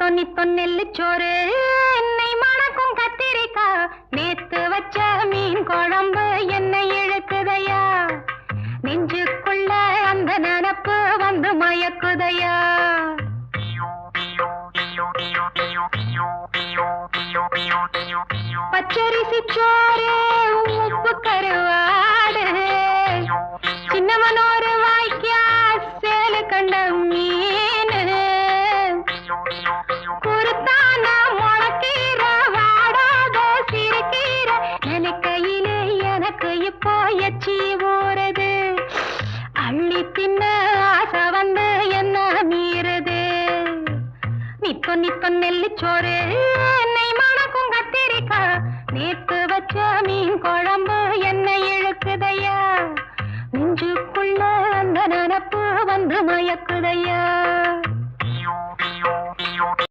நித்தோ நெல்லுச்சோறு என்னை மணக்கும் கத்திரிக்கா நேத்து வச்ச மீன் குழம்பு என்னை இழுக்குதையா நெஞ்சுக்குள்ள அந்த நினப்பு வந்து மயக்குதையா பச்சரிசி சோறு உப்பு கருவாடு சின்னவனோரு வாய்க்கா சேலு கண்ட மீன் குருத்தான முளக்கீர வாடாத சிறுகீர நினைக்கையிலே எனக்கு இப்போ எச்சி ஊறுது அள்ளி தின்ன ஆசை வந்து என்ன மீறுது நித்தோ நெல்லுச்சோறு என்னை மணக்கும் கத்திரிக்கா நேத்து வச்ச மீன் குழம்பு என்னை இழுக்குதையா நெஞ்சுக்குள்ள அந்த நினப்பு வந்து மயக்குதையா